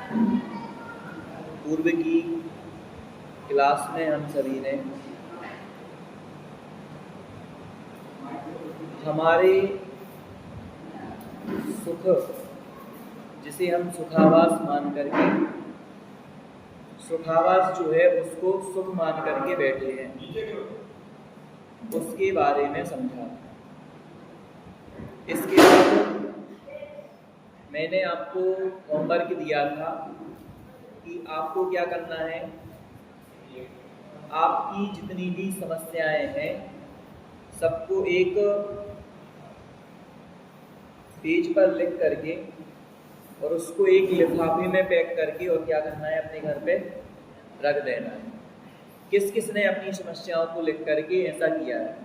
पूर्व की क्लास में हम सभी ने हमारे सुख, जिसे हम सुखावास मान करके, सुखावास जो है उसको सुख मान करके बैठे हैं, उसके बारे में समझा। इसके बाद मैंने आपको होमवर्क दिया था कि आपको क्या करना है, आपकी जितनी भी समस्याएं हैं सबको एक पेज पर लिख करके और उसको एक लिफाफे में पैक करके और क्या करना है, अपने घर पे रख देना है। किस किस ने अपनी समस्याओं को लिख करके ऐसा किया है?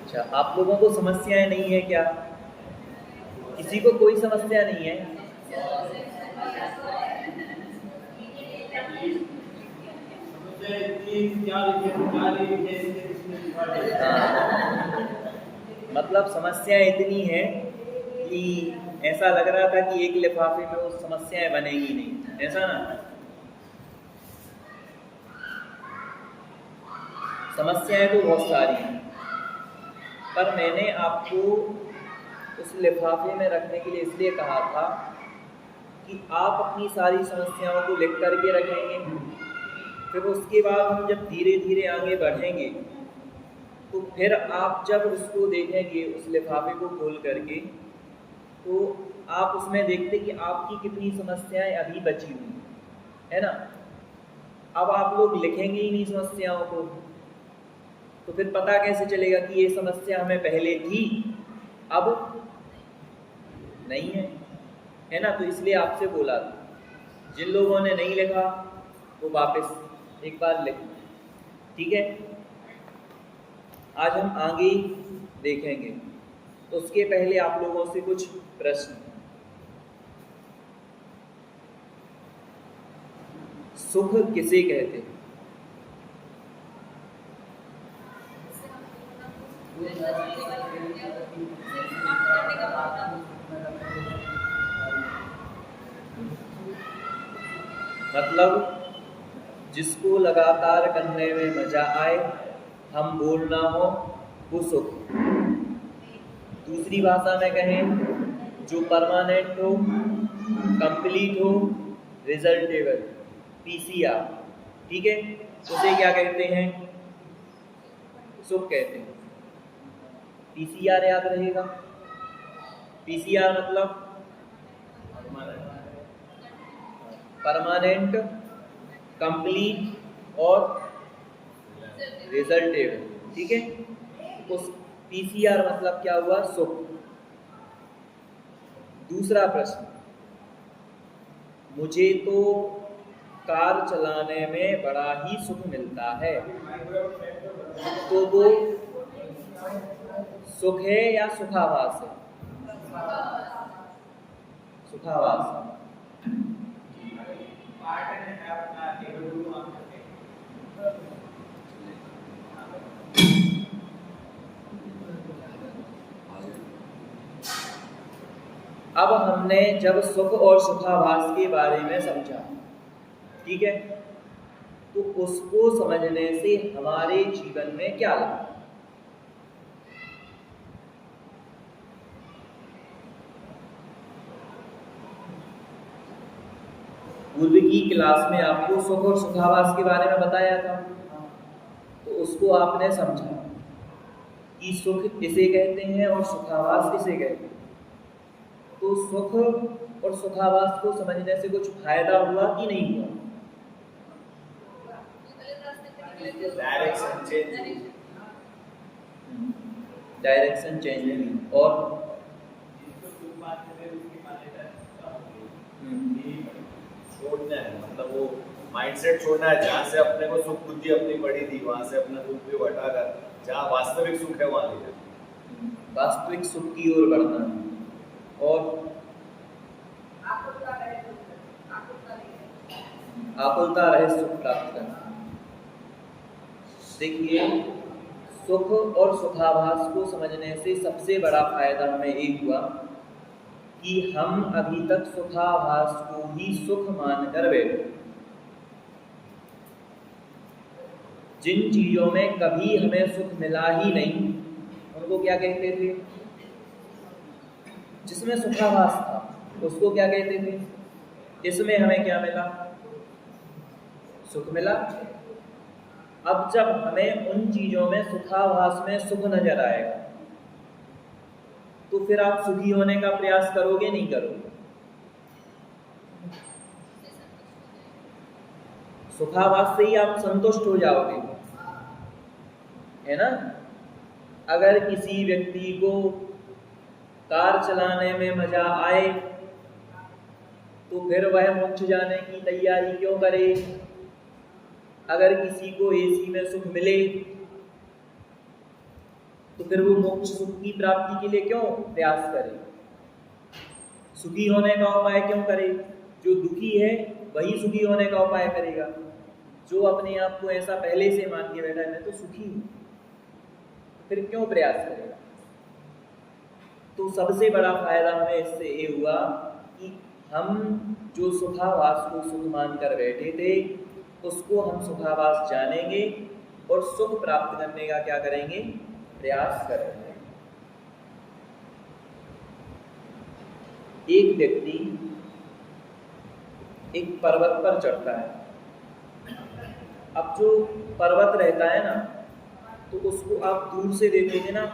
अच्छा, आप लोगों को समस्याएं नहीं है क्या? किसी को कोई समस्या नहीं है? मतलब समस्याएं इतनी है कि ऐसा लग रहा था कि एक लिफाफे में वो समस्याएं बनेगी नहीं, ऐसा ना? समस्याएं तो बहुत सारी हैं, पर मैंने आपको उस लिफाफे में रखने के लिए इसलिए कहा था कि आप अपनी सारी समस्याओं को लिख करके रखेंगे, फिर उसके बाद हम जब धीरे धीरे आगे बढ़ेंगे तो फिर आप जब उसको देखेंगे, उस लिफाफे को खोल करके, तो आप उसमें देखते कि आपकी कितनी समस्याएं अभी बची हुई है ना। अब आप लोग लिखेंगे ही नहीं समस्याओं को, तो फिर पता कैसे चलेगा कि ये समस्या हमें पहले थी अब नहीं है ना। तो इसलिए आपसे बोला था, जिन लोगों ने नहीं लिखा वो वापस एक बार लिख, ठीक है। आज हम आगे देखेंगे, तो उसके पहले आप लोगों से कुछ प्रश्न। सुख किसे कहते हैं? मतलब जिसको लगातार करने में मजा आए, हम बोलना हो, वो सुख। दूसरी भाषा में कहें, जो परमानेंट हो, कंप्लीट हो, रिजल्टेबल, पीसीआर, ठीक है, उसे क्या कहते हैं? सुख कहते हैं। पीसीआर याद रहेगा। पीसीआर मतलब परमानेंट, कंप्लीट और रिजल्टेबल, ठीक है। उस पीसीआर मतलब क्या हुआ? सुख। दूसरा प्रश्न, मुझे तो कार चलाने में बड़ा ही सुख मिलता है, तो वो सुख है या सुखावास है? सुखावास। अब हमने जब सुख और सुखाभास के बारे में समझा, ठीक है, तो उसको समझने से हमारे जीवन में क्या लाभ? पूर्व की क्लास में आपको सुख और सुखाभास के बारे में बताया था, तो उसको आपने समझा कि सुख किसे कहते हैं और सुखाभास किसे कहते हैं। तो सुख और सुखाभास को समझने से कुछ फायदा हुआ कि नहीं हुआ? डायरेक्शन चेंज हुई। और छोड़ना है, मतलब वो माइंडसेट छोड़ना है, जहाँ से अपने को सुख बुद्धि अपनी पड़ी थी वहां से अपना दुख भी हटाकर जहाँ वास्तविक सुख है वहां ले जाए, वास्तविक सुख की ओर बढ़ना है। और आकुलता रहे सुख प्राप्त करना। देखिए, सुख और सुखाभास को समझने से सबसे बड़ा फायदा हमें एक हुआ कि हम अभी तक सुखाभास को ही सुख मानकर बैठे। जिन चीजों में कभी हमें सुख मिला ही नहीं उनको क्या कहते थे? जिसमें सुखाभास था उसको क्या कहते थे? इसमें हमें क्या मिला? सुख मिला। अब जब हमें उन चीजों में सुखाभास में सुख नजर आएगा तो फिर आप सुखी होने का प्रयास करोगे नहीं करोगे? सुखाभास से ही आप संतुष्ट हो जाओगे, है ना? अगर किसी व्यक्ति को कार चलाने में मजा आए तो फिर वह मोक्ष जाने की तैयारी क्यों करे? अगर किसी को एसी में सुख मिले तो फिर वो मोक्ष सुख की प्राप्ति के लिए क्यों प्रयास करे? सुखी होने का उपाय क्यों करे? जो दुखी है वही सुखी होने का उपाय करेगा। जो अपने आप को ऐसा पहले से मान के बैठा है मैं तो सुखी हूं, फिर क्यों प्रयास करेगा? तो सबसे बड़ा फायदा हमें इससे ये हुआ कि हम जो सुखाभास को सुख मानकर बैठे थे उसको हम सुखाभास जानेंगे और सुख प्राप्त करने का क्या करेंगे? प्रयास करेंगे। एक व्यक्ति एक पर्वत पर चढ़ता है। अब जो पर्वत रहता है ना तो उसको आप दूर से देखोगे ना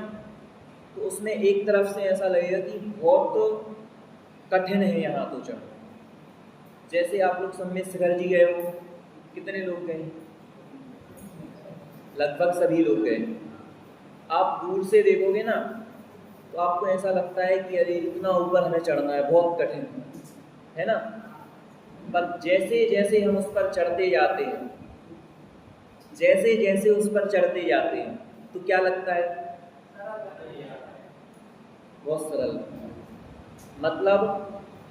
तो उसमें एक तरफ से ऐसा लगेगा कि बहुत कठिन है यहाँ तो चढ़ना। जैसे आप लोग सब में शिखर जी गए हो, कितने लोग गए? लगभग सभी लोग गए। आप दूर से देखोगे ना तो आपको ऐसा लगता है कि अरे इतना ऊपर हमें चढ़ना है, बहुत कठिन है ना? पर जैसे जैसे हम उस पर चढ़ते जाते हैं, जैसे जैसे उस पर चढ़ते जाते हैं तो क्या लगता है? बहुत सरल। मतलब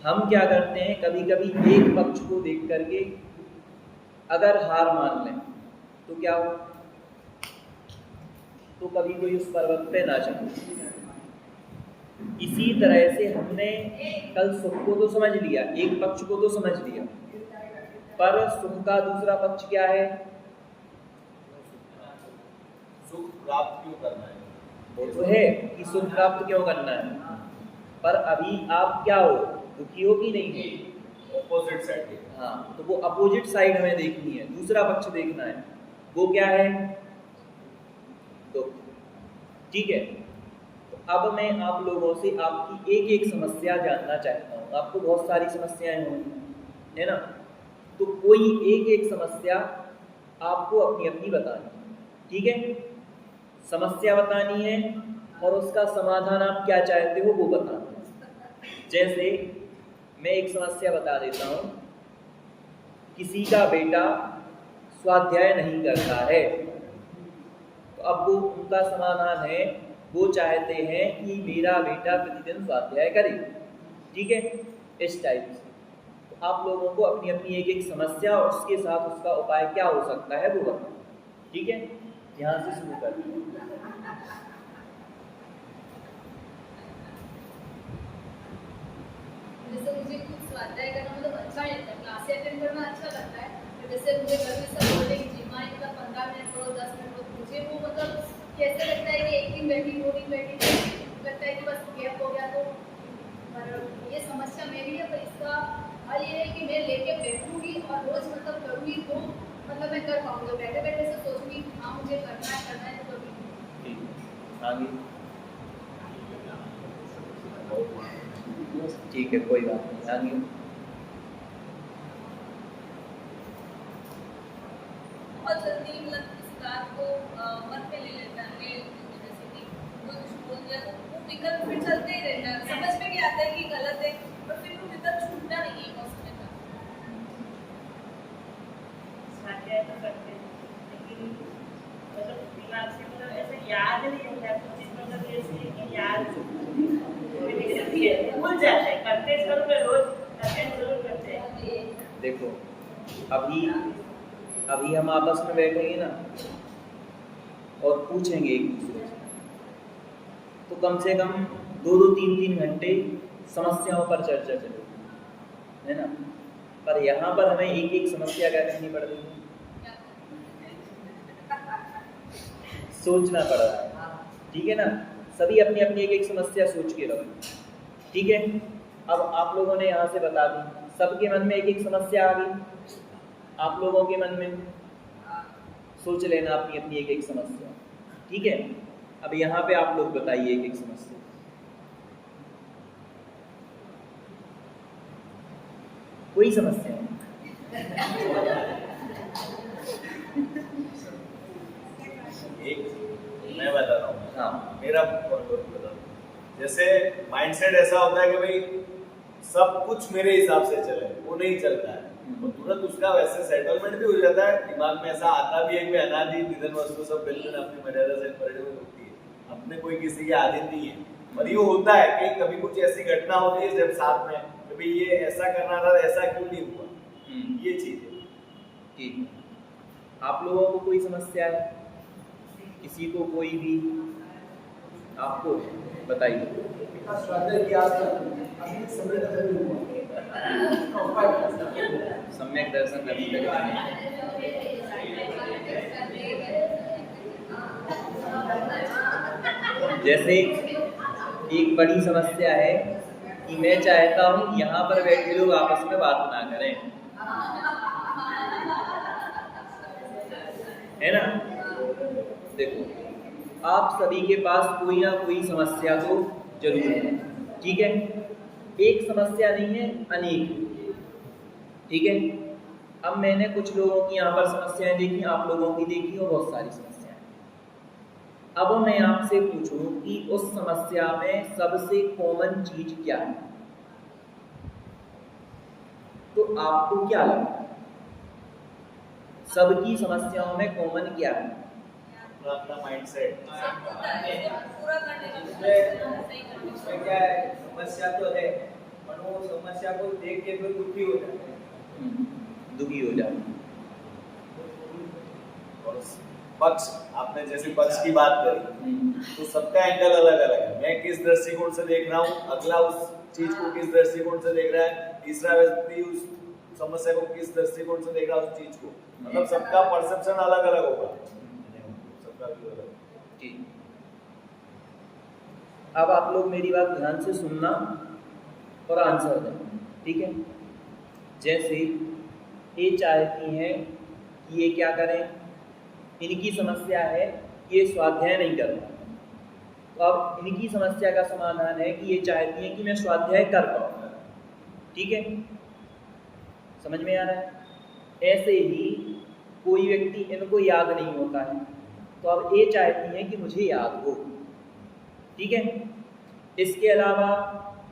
हम क्या करते हैं, कभी कभी एक पक्ष को देख करके अगर हार मान लें तो क्या हो? तो कभी कोई उस पर्वत पे ना चढ़े। इसी तरह से हमने कल सुख को तो समझ लिया, एक पक्ष को तो समझ लिया, पर सुख का दूसरा पक्ष क्या है? सुख प्राप्त क्यों करना है? वो तो है कि सुख प्राप्त क्यों करना है, पर अभी आप क्या हो? दुखी हो कि नहीं हो? Opposite side. हाँ, तो वो अपोजिट साइड हमें देखनी है, दूसरा पक्ष देखना है। वो क्या है? दुख। ठीक है। तो अब मैं आप लोगों से आपकी एक एक समस्या जानना चाहता हूँ। आपको बहुत सारी समस्याएं होंगी, है ना? तो कोई एक एक समस्या आपको अपनी अपनी बतानी है, ठीक है? समस्या बतानी है और उसका समाधान आप क्या चाहते हो वो बताना है। जैसे मैं एक समस्या बता देता हूँ। किसी का बेटा स्वाध्याय नहीं करता है, तो अब वो उनका समाधान है, वो चाहते हैं कि मेरा बेटा प्रतिदिन स्वाध्याय करे, ठीक है? इस टाइप से तो आप लोगों को अपनी अपनी एक एक समस्या और उसके साथ उसका उपाय क्या हो सकता है वो बताओ, ठीक है? यहाँ से शुरू करते हैं। जैसे मुझे कुछ स्वाध्याय करना मतलब अच्छा नहीं लगता, क्लास अटेंड करना अच्छा लगता है, तो जैसे मुझे घर में सब बोलते हैं कि जिम्मा इतना 15 मिनट पढ़ो 10 मिनट पढ़ो, मुझे वो मतलब कैसे लगता है कि एक दिन बैठी 2 दिन बैठी लगता है कि बस गैप हो गया। तो पर ये समस्या मेरी है, पर इसका हल ये है कि मैं लेके बैठूंगी और रोज मतलब करूँगी तो मतलब मैं कर पाऊँगी। बैठे बैठे से सोचूंगी हाँ मुझे करना है तो कभी। आगे ठीक है, कोई बात नहीं। आगे बहुत जल्दी मतलब इस बात को मन पे ले लेता है, जैसे कि कोई कुछ बोल दिया तो वो विकल्प फिर चलते ही रहता है, समझ में भी आता है कि गलत है, पर फिर वो विकल्प छूटता नहीं है बहुत समय तक। स्वाध्याय तो करते हैं लेकिन मतलब दिमाग से मतलब ऐसे याद नहीं होता कुछ चीज, मतलब जैसे कि याद भूल जाते हैं। करते जरूर है, रोज करते जरूर करते हैं देखो, अभी अभी हम आपस में बैठेंगे ना और पूछेंगे एक दूसरे से, तो कम से कम 2-2, 3-3 घंटे समस्याओं पर चर्चा चलेगी, है ना। पर यहाँ पर हमें एक एक समस्या क्या करनी पड़ रही है, सोचना पड़ रहा है, ठीक है ना। सभी अपनी अपनी एक एक समस्या सोच के रहो, ठीक है। अब आप लोगों ने यहाँ से बता दी, सबके मन में एक एक समस्या आ गई, आप लोगों के मन में सोच लेना अपनी अपनी एक एक समस्या, ठीक है। अब यहाँ पे आप लोग बताइए एक एक समस्या। कोई समस्या नहीं? एक मैं बता रहा हूँ, हाँ, मेरा point of view बता रहा हूँ। जैसे माइंडसेट ऐसा होता है कि भाई सब कुछ मेरे हिसाब से चले, वो नहीं चलता है, तो तुरंत उसका वैसे सेटलमेंट भी हो जाता है, दिमाग में ऐसा आता भी है कि अनादि निधन वस्तु सब बिल्कुल अपनी मर्यादा से परिणत होती है, अपने कोई किसी की आदत नहीं है। और ये होता है कि कभी कुछ ऐसी घटना होती है जब साथ में कभी ये ऐसा करना था, ऐसा क्यों नहीं हुआ, ये चीज है। ठीक। आप लोगों को कोई समस्या है, किसी को कोई भी, आपको बताइए। सम्यक दर्शन अभी तक नहीं। जैसे एक बड़ी समस्या है कि मैं चाहता हूँ यहाँ पर बैठे लोग आपस में बात ना करें, है ना। देखो, आप सभी के पास कोई ना कोई समस्या तो जरूर है, ठीक है। एक समस्या नहीं है, अनेक, ठीक है। अब मैंने कुछ लोगों की यहाँ पर समस्याएं देखी, आप लोगों की देखी और बहुत सारी समस्याएं। अब मैं आपसे पूछूं कि उस समस्या में सबसे कॉमन चीज क्या है, तो आपको क्या लगता है सबकी समस्याओं में कॉमन क्या है? अपना माइंडसेट। इसमें क्या है, समस्या तो है, पर वो समस्या को देख के फिर दुखी हो जाते हैं, दुखी हो जाते हैं। और पक्ष, आपने जैसे पक्ष की बात करी, तो सबका एंगल अलग अलग है। मैं किस दृष्टिकोण से देख रहा हूँ, अगला उस चीज को किस दृष्टिकोण से देख रहा है, तीसरा व्यक्ति उस समस्या को किस दृष्टिकोण से देख रहा है, उस चीज को, मतलब सबका परसेप्शन अलग अलग होगा, सबका व्यू अलग। ठीक। अब आप लोग मेरी बात ध्यान से सुनना और आंसर देना, ठीक है। जैसे ये चाहती हैं कि ये क्या करें, इनकी समस्या है कि ये स्वाध्याय नहीं कर पाए, तो अब इनकी समस्या का समाधान है कि ये चाहती हैं कि मैं स्वाध्याय कर पाऊँ, ठीक है। समझ में आ रहा है। ऐसे ही कोई व्यक्ति इनको याद नहीं होता है, तो अब ये चाहती हैं कि मुझे याद हो, ठीक है। इसके अलावा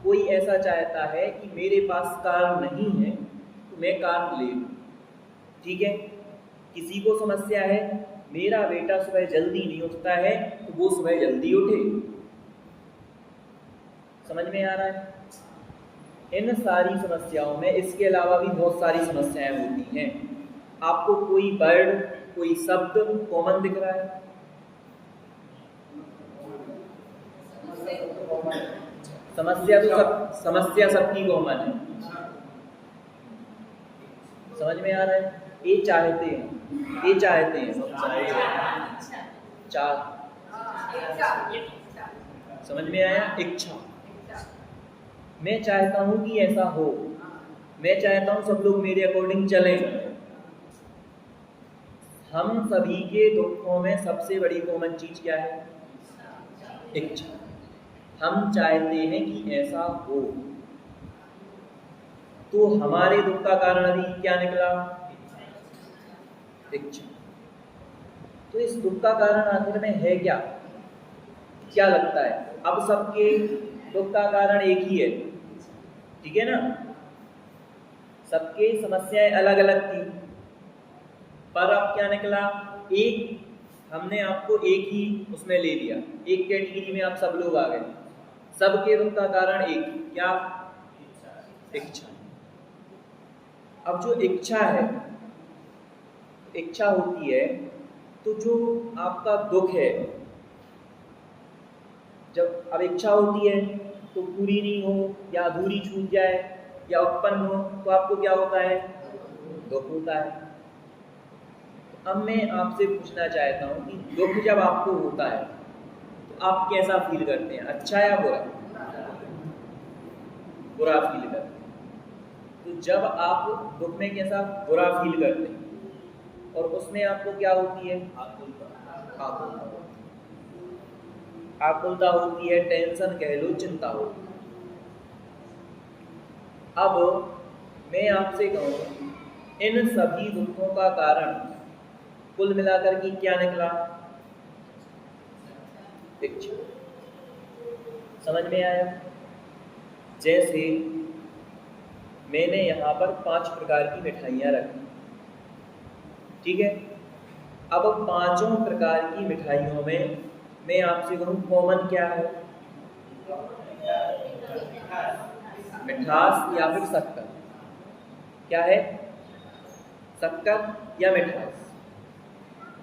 कोई ऐसा चाहता है कि मेरे पास कार नहीं है तो मैं कार ले लूँ, ठीक है। किसी को समस्या है मेरा बेटा सुबह जल्दी नहीं उठता है तो वो सुबह जल्दी उठे। समझ में आ रहा है। इन सारी समस्याओं में इसके अलावा भी बहुत सारी समस्याएं होती हैं। आपको कोई वर्ड, कोई शब्द कॉमन दिख रहा है? समस्या सबकी कॉमन है। समझ में आ रहा है। ये चाहते हैं समझ में आया। इच्छा, मैं चाहता हूं कि ऐसा हो, मैं चाहता हूं सब लोग मेरे अकॉर्डिंग चलें। हम सभी के दुखों में सबसे बड़ी कॉमन चीज क्या है? इच्छा। हम चाहते हैं कि ऐसा हो। तो हमारे दुख का कारण अभी क्या निकला? इच्छा। तो इस दुख का कारण आखिर में है क्या? क्या लगता है? अब सबके दुख का कारण एक ही है, ठीक है ना। सबके समस्याएं अलग अलग थी, पर अब क्या निकला? एक हमने आपको एक ही उसमें ले लिया, एक कैटेगरी में आप सब लोग आ गए। सबके दुख का कारण एक, क्या? इच्छा। अब जो इच्छा है, इच्छा होती है, तो जो आपका दुख है, जब अब इच्छा होती है तो पूरी नहीं हो या अधूरी छूट जाए या उत्पन्न हो तो आपको क्या होता है? दुख होता है। तो अब मैं आपसे पूछना चाहता हूँ कि दुख जब आपको होता है तो आप कैसा फील करते हैं, अच्छा या बुरा? बुरा फील करते हैं। तो जब आप दुख में कैसा बुरा फील करते हैं और उसमें आपको क्या होती है? आकुलता। आकुलता होती है, टेंशन कह लो, चिंता होती है। अब मैं आपसे कहूँ, इन सभी दुखों का कारण कुल मिलाकर के क्या निकला? इच्छा। समझ में आया? जैसे मैंने यहाँ पर 5 प्रकार की मिठाइयाँ रखी, ठीक है। अब 5 प्रकार की मिठाइयों में मैं आपसे कहूँ कॉमन क्या है? मिठास या फिर शक्कर? क्या है? शक्कर या मिठास?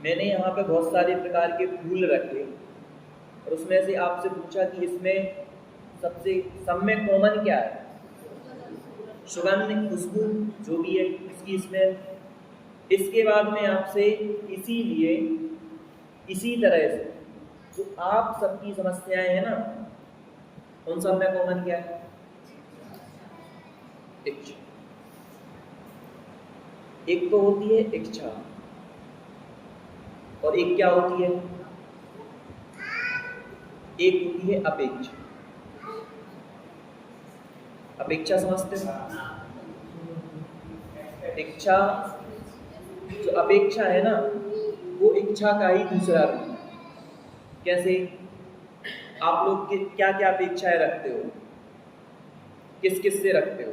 मैंने यहाँ पे बहुत सारे प्रकार के फूल रखे और उसमें से आपसे पूछा कि इसमें सब में कॉमन क्या है? सुगंध, खुशबू, जो भी है इसकी स्मेल। इसके बाद में आपसे इसीलिए इसी तरह से जो आप सबकी समस्याएं हैं ना, उन सब में कॉमन क्या है? इच्छा। एक तो होती है इच्छा और एक क्या होती है? एक होती है अपेक्षा। अपेक्षा समझते हैं? इच्छा, जो अपेक्षा है ना, वो इच्छा का ही दूसरा रूप है। कैसे? आप लोग क्या क्या अपेक्षाएं रखते हो? किस किस से रखते हो?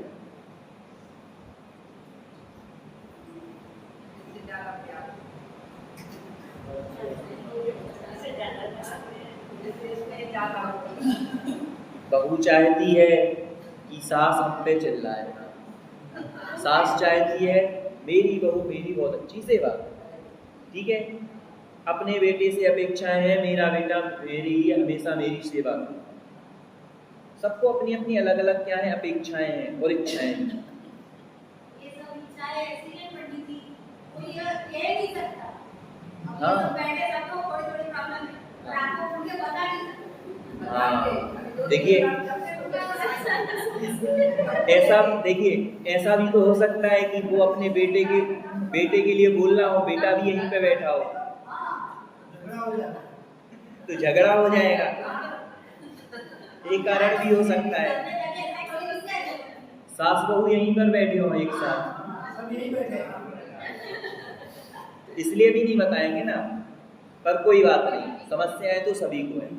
बहू चाहती है कि सास हम पे चिल्लाए, सास चाहती है मेरी बहू मेरी बहुत अच्छी सेवा, ठीक है। अपने बेटे से अपेक्षाएं हैं मेरा बेटा मेरी हमेशा मेरी सेवा करे। सबको अपनी अपनी अलग अलग क्या है? अपेक्षाएं हैं और इच्छाएं हैं। ये सब इच्छाएं ऐसी है पंडित जी, कोई ये कह नहीं सकता। हाँ। तो बैठे सबको थोड़ी थोड़ी प्रॉब्लम है और आपको उनके बता नहीं सकते। हाँ, देखिए ऐसा भी तो हो सकता है कि वो अपने बेटे के लिए बोल रहा हो, बेटा भी यहीं पे बैठा हो, तो झगड़ा हो जाएगा। एक कारण भी हो सकता है सास बहू यहीं पर बैठे हो एक साथ, इसलिए भी नहीं बताएंगे ना, पर कोई बात नहीं, समस्याएं तो सभी को है।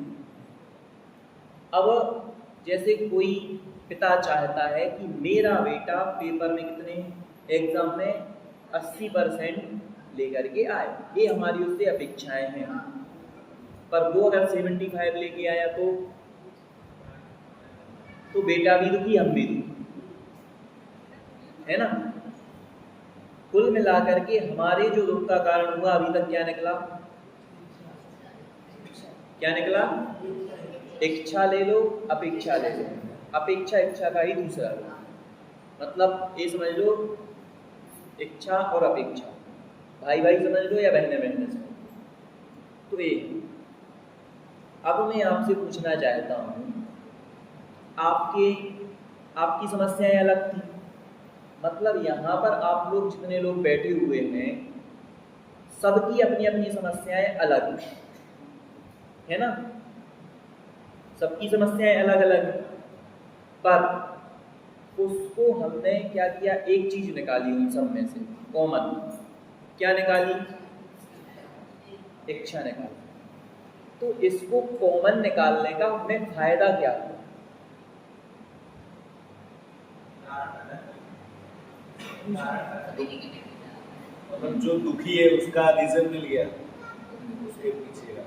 अब जैसे कोई पिता चाहता है कि मेरा बेटा पेपर में कितने एग्जाम में 80% लेकर के आए, ये हमारी उससे अपेक्षाएं हैं। पर वो अगर 75 लेके आया तो बेटा भी दुखी, हम भी दुखी, है ना। कुल मिलाकर के हमारे जो दुख का कारण हुआ अभी तक क्या निकला? क्या निकला? इच्छा ले लो, अपेक्षा ले लो। अपेक्षा इच्छा का ही दूसरा रूप। मतलब ये समझ लो, इच्छा और अपेक्षा भाई भाई समझ लो या बहने बहने समझ लो, तो ये। अब मैं आपसे पूछना चाहता हूँ, आपकी समस्याएं अलग थी, मतलब यहाँ पर आप लोग जितने लोग बैठे हुए हैं सबकी अपनी अपनी समस्याएं अलग है ना, सबकी समस्याएं अलग अलग, पर उसको हमने क्या किया? एक चीज निकाली उन सब में से कॉमन। क्या निकाली? इच्छा निकाली। तो इसको कॉमन निकालने का हमें फायदा क्या हुआ? मतलब जो दुखी है उसका रीजन मिल गया उसके पीछे का,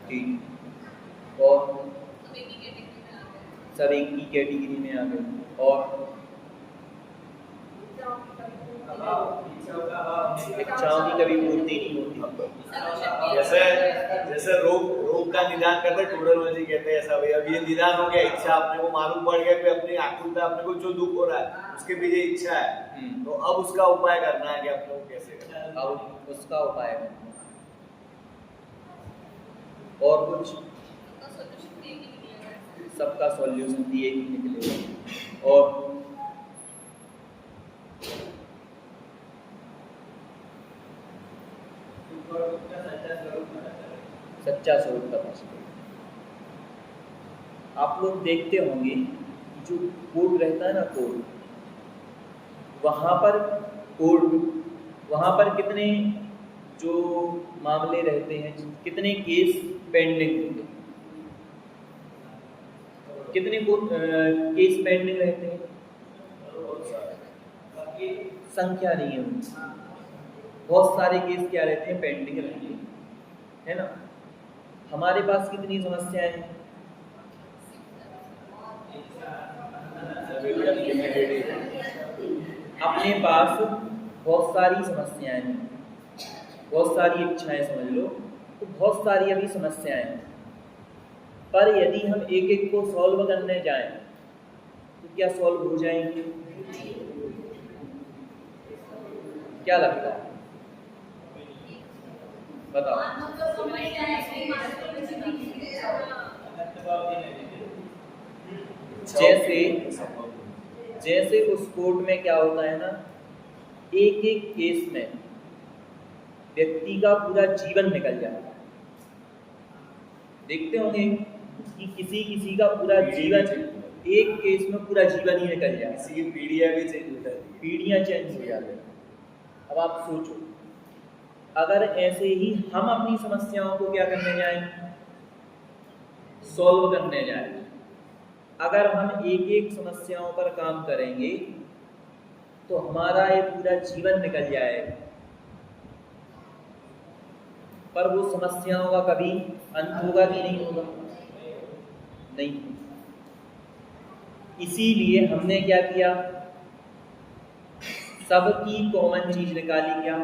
ठीक। और सब एक ही कैटेगरी में आ गए। और कभी पूर्ति नहीं होती। जैसे जैसे रोग का निदान करते टूडोलॉजी कहते हैं ऐसा, भाई अब ये निदान हो गया, इच्छा अपने को मालूम पड़ गया कि अपनी आकुलता, अपने को जो दुख हो रहा है उसके पीछे इच्छा है, तो अब उसका उपाय करना है कि अपने को कैसे करना है। अब उसका उपाय है और कुछ सबका सॉल्यूशन दिए ही निकलेगा। और सच्चा स्वरूप पता चले। आप लोग देखते होंगे जो कोर्ट रहता है ना, कोर्ट, वहाँ पर कितने जो मामले रहते हैं, कितने केस पेंडिंग होते हैं, कितने केस पेंडिंग रहते हैं, संख्या नहीं है उनकी। बहुत सारे केस क्या रहते हैं, पेंडिंग रहते हैं, है ना। हमारे पास कितनी समस्याएं हैं, अपने पास बहुत सारी समस्याएं हैं, बहुत सारी इच्छाएं समझ लो, तो बहुत सारी अभी समस्याएं हैं। पर यदि हम एक एक को सॉल्व करने जाएं तो क्या सॉल्व हो जाएंगे? क्या लगता है, बताओ। जैसे उस कोर्ट में क्या होता है ना, एक एक केस में व्यक्ति का पूरा जीवन निकल जाता है। देखते होंगे कि किसी का पूरा जीवन, एक केस में पूरा जीवन ही निकल जाए, किसी की पीढ़ियां भी चेंज हो जाती है, पीढ़ियां चेंज हो जाती हैं। अब आप सोचो, अगर ऐसे ही हम अपनी समस्याओं को क्या करने जाएं, सॉल्व करने जाएं, अगर हम एक एक समस्याओं पर काम करेंगे तो हमारा ये पूरा जीवन निकल जाएगा, पर वो समस्याओं का कभी अंत होगा कि नहीं होगा? नहीं। इसीलिए हमने क्या किया, सबकी कॉमन चीज निकाली। क्या?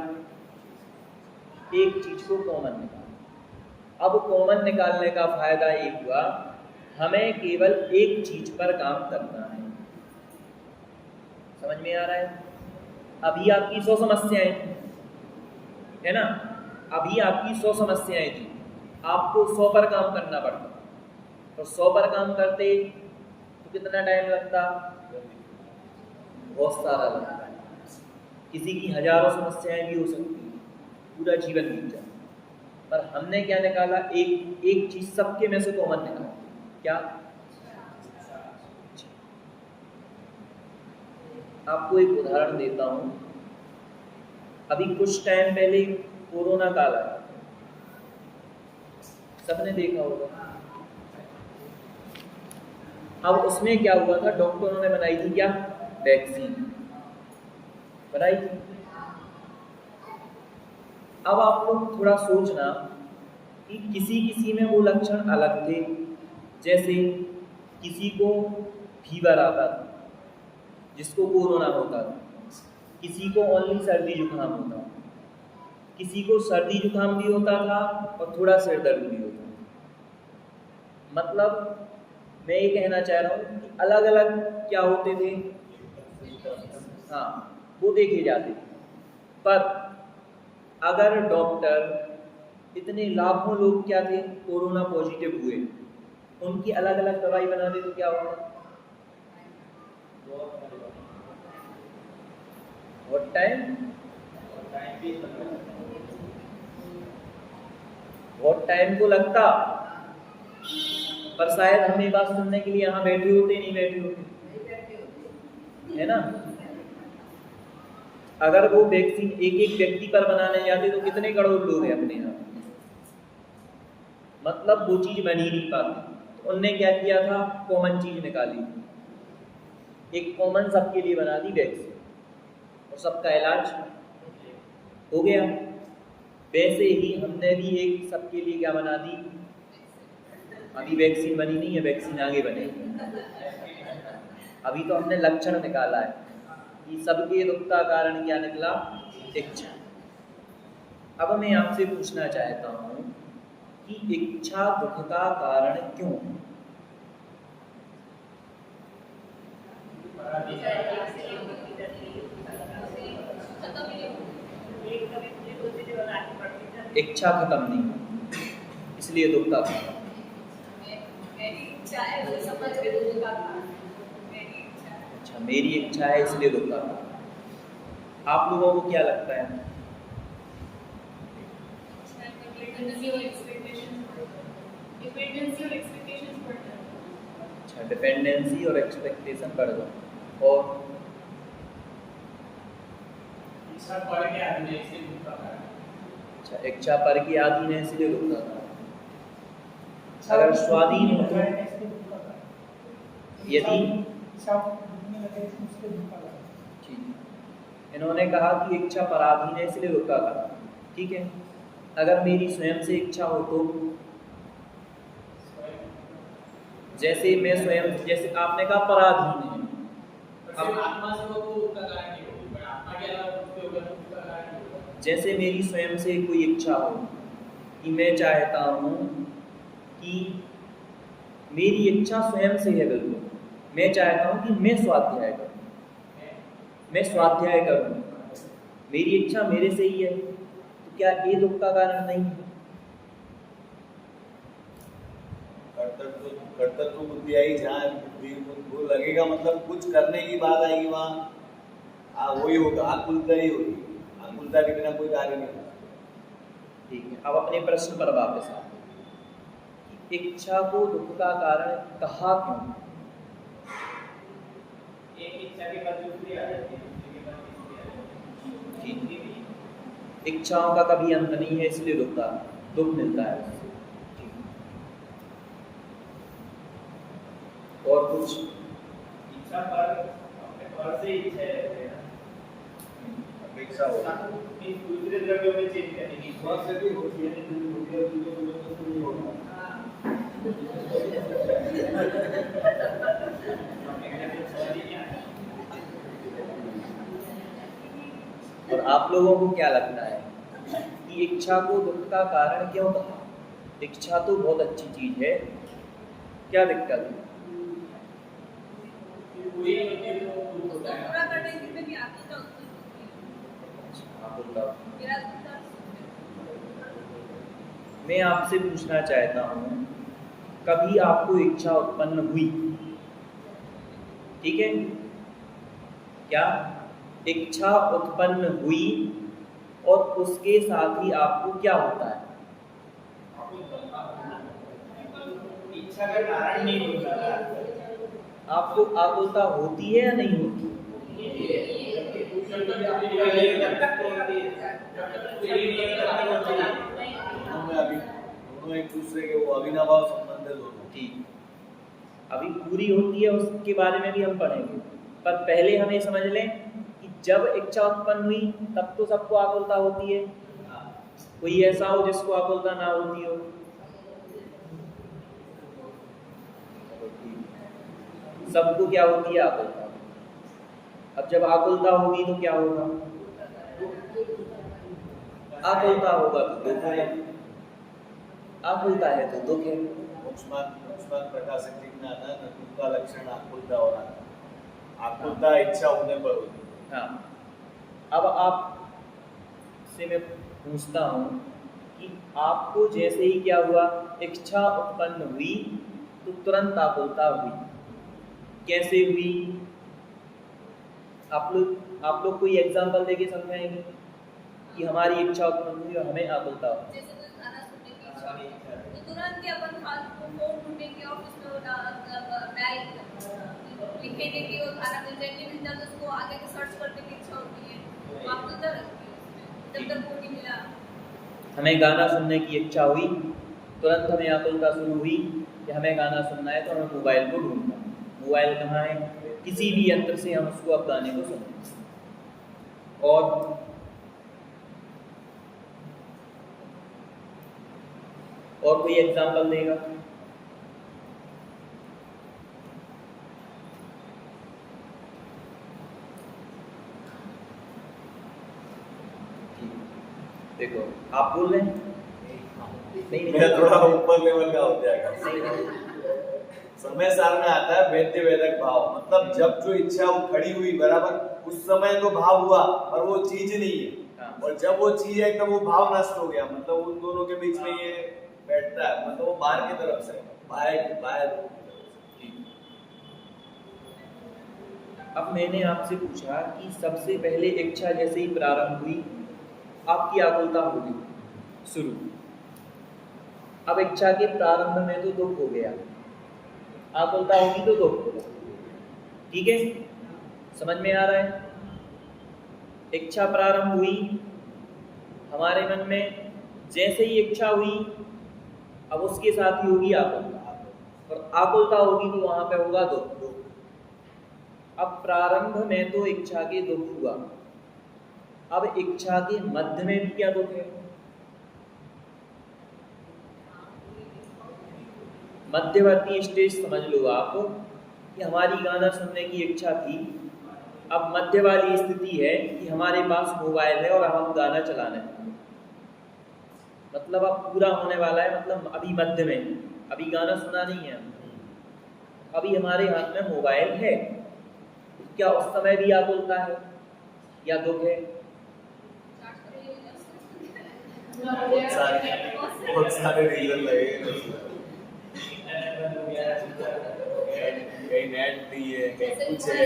एक चीज को कॉमन निकाला। अब कॉमन निकालने का फायदा एक हुआ, हमें केवल एक चीज पर काम करना है। समझ में आ रहा है? अभी आपकी 100 समस्याएं है ना, अभी आपकी 100 समस्याएं थी, आपको 100 पर काम करना पड़ता, तो 100 पर काम करते तो कितना टाइम लगता? बहुत सारा लगता है। किसी की हजारों समस्याएं भी हो सकती हैं, पूरा जीवन बीत जाए। पर हमने क्या निकाला, एक चीज सबके में से कॉमन निकाला। क्या? आपको एक उदाहरण देता हूं। अभी कुछ टाइम पहले कोरोना काल आया, सबने देखा होगा। अब उसमें क्या हुआ था, डॉक्टरों ने बनाई थी क्या, वैक्सीन बनाई थी। अब आप लोग थोड़ा सोचना कि किसी में वो लक्षण अलग थे, जैसे किसी को फीवर आता था जिसको कोरोना होता था, किसी को ओनली सर्दी जुकाम होता था, किसी को सर्दी जुकाम भी होता था और थोड़ा सिर दर्द भी होता था। मतलब मैं ये कहना चाह रहा हूँ कि अलग अलग क्या होते थे, हाँ, वो देखे जाते थे। पर अगर डॉक्टर इतने लाखों लोग क्या थे कोरोना पॉजिटिव हुए, उनकी अलग अलग दवाई बना दे तो क्या होगा? बहुत टाइम तो लगता, पर शायद हम ये बात सुनने के लिए यहाँ बैठे होते, नहीं बैठे होते, है ना। अगर वो वैक्सीन एक एक व्यक्ति पर बनाने जाते तो कितने करोड़ लोग हैं अपने यहाँ, मतलब वो चीज बन ही नहीं पाती। तो उनने क्या किया था, कॉमन चीज निकाली, एक कॉमन सबके लिए बना दी वैक्सीन, और सबका इलाज हो गया। वैसे ही हमने भी एक सबके लिए क्या बना दी, अभी वैक्सीन बनी नहीं है, वैक्सीन आगे बनेगी। अभी तो हमने लक्षण निकाला है कि सबके दुख का कारण क्या निकला, इच्छा। अब मैं आपसे पूछना चाहता हूँ कि इच्छा दुख का कारण क्यों है? इच्छा खत्म नहीं हुई, इसलिए दुख का कारण। मेरी इच्छा है वो समझ के दुख का कारण। मेरी इच्छा है। अच्छा, मेरी इच्छा है इसलिए दुख का कारण। आप लोगों को क्या लगता है? अच्छा, डिपेंडेंसी और एक्सपेक्टेशन बढ़ जाए। और इच्छा पर के आदमी इसलिए दुख का कारण। अच्छा, इच्छा पर की आदि ने इसलिए दुख का कारण। अगर स्वाधीन हो तो यदि ठीक, इन्होंने कहा कि इच्छा पराधीन है इसलिए दुख का कारण। ठीक है, अगर मेरी स्वयं से इच्छा हो तो, जैसे मैं स्वयं, जैसे आपने कहा पराधीन है, अब आत्मा से वो दुख का कारण नहीं होगी, पर आत्मा के अलावा कुछ भी होगा तो दुख का कारण नहीं होगा। जैसे मेरी स्वयं से कोई इच्छा हो कि मैं चाहता हूँ कि मेरी इच्छा स्वयं से है, बिल्कुल मैं चाहता हूँ कि मैं स्वाध्याय करूँ, मैं स्वाध्याय करूँ, मेरी इच्छा मेरे से ही है, तो क्या ये दुख का कारण नहीं है? कर्तव्य बुद्धि आई जहाँ बुद्धि वो लगेगा, मतलब कुछ करने की बात आएगी वहाँ वही होगा, आकुलता ही होगी। आकुलता के बिना कोई कार्य नहीं होगा। ठीक है, अब अपने प्रश्न पर वापस आते हैं। इच्छा को दुख का कारण कहा क्यों? एक इच्छा के बाद दूसरी आ जाती है, दूसरी के बाद तीसरी आ जाती है। ठीक, इच्छाओं का कभी अंत नहीं है, इसलिए दुख मिलता है। और कुछ इच्छा पर अपने पर से इच्छा है अपेक्षा होगा दूसरे द्रव्यों में चेंज करने की बहुत से भी होती है, तो नहीं होगा। और आप लोगों को क्या लगता है कि इच्छा को दुख का कारण क्यों कहा? इच्छा तो बहुत अच्छी चीज है, क्या दिक्कत है? पूरा करने की में भी आकुलता उत्पन्न होती है। मेरा उत्तर मैं आपसे पूछना चाहता हूँ, कभी आपको इच्छा उत्पन्न हुई? ठीक है, क्या इच्छा उत्पन्न हुई और उसके साथ ही आपको क्या होता है? इच्छा का कारण नहीं होता। आपको आकुलता होती है या नहीं होती? दोनों एक दूसरे के वो अविनाभाव संबंध है दोनों। ठीक, अभी पूरी होती है उसके बारे में भी हम पढ़ेंगे, पर पहले हमें समझ लें कि जब इच्छा उत्पन्न हुई तब तो सबको आकुलता होती है। कोई ऐसा हो जिसको आकुलता ना होती हो? सबको क्या होती है? आकुलता। अब जब आकुलता होगी तो क्या होगा? आकुलता होगा तो दुख है, आकुलता है तो दुख है। मोक्षमान प्रकाशक लिखना था ना, दुख का लक्षण आकुलता हो रहा। आकुलता इच्छा होने पर होती। हाँ, अब आप से मैं पूछता हूँ कि आपको जैसे ही क्या हुआ, इच्छा उत्पन्न हुई तो तुरंत आकुलता हुई, कैसे हुई? आप लोग कोई एग्जांपल देके समझाएंगे कि हमारी इच्छा उत्पन्न हुई और हमें आकुलता हुई? जैसे कोई गाना सुनने की इच्छा हुई तो तुरंत ही अपन फालतू फोन ढूंढेंगे और उसमें वो लिखेंगे कि वो गाना मिल जाएगी, मिल जाए तो उसको आगे के सर्च करने की इच्छा होती है, आकुलता लगती है उसमें जब तक वो नहीं मिला। हमें गाना सुनने की इच्छा हुई, तुरंत हमें आकुलता शुरू हुई कि हमें गाना सुनना है, तो हमें मोबाइल को ढूंढना। मोबाइल कहाँ है? किसी भी यंत्र से हम उसको अब गाने को सुनें। और कोई एग्जांपल देगा? देखो आप बोल रहे हैं नहीं मैं थोड़ा ऊपर लेवल का हो जाएगा। नहीं समय सार में आता है वैद्य वेदक भाव, मतलब जब जो इच्छा वो खड़ी हुई बराबर उस समय तो भाव हुआ पर वो चीज नहीं है, हाँ। और जब वो चीज है तब वो भाव नष्ट हो गया, मतलब उन दोनों के बीच में ये बैठता है, मतलब वो बाहर की तरफ से बाहर। अब मैंने आपसे पूछा कि सबसे पहले इच्छा जैसे ही प्रारंभ हुई आपकी आकुलता होगी शुरू। अब इच्छा के प्रारंभ में तो दुख हो गया, आकुलता होगी तो दुख होगा। ठीक है, समझ में आ रहा है? इच्छा प्रारंभ हुई हमारे मन में, जैसे ही इच्छा हुई अब उसके साथ ही होगी आकुलता, और आकुलता होगी तो वहां पे होगा दुख। अब प्रारंभ में तो इच्छा के दुख हुआ, अब इच्छा के मध्य में भी क्या दुख है? मध्यवर्ती स्टेज समझ लो आप कि हमारी गाना सुनने की इच्छा थी, अब मध्य वाली स्थिति है कि हमारे पास मोबाइल है और हम गाना चलाना है, मतलब अब पूरा होने वाला है, मतलब अभी मध्य में, अभी गाना सुना नहीं है, अभी हमारे हाथ में मोबाइल है। क्या उस समय भी आकुलता है या दुख है? बहुत सारे रीजन लगे, कहीं नेट नहीं है, कहीं कुछ है,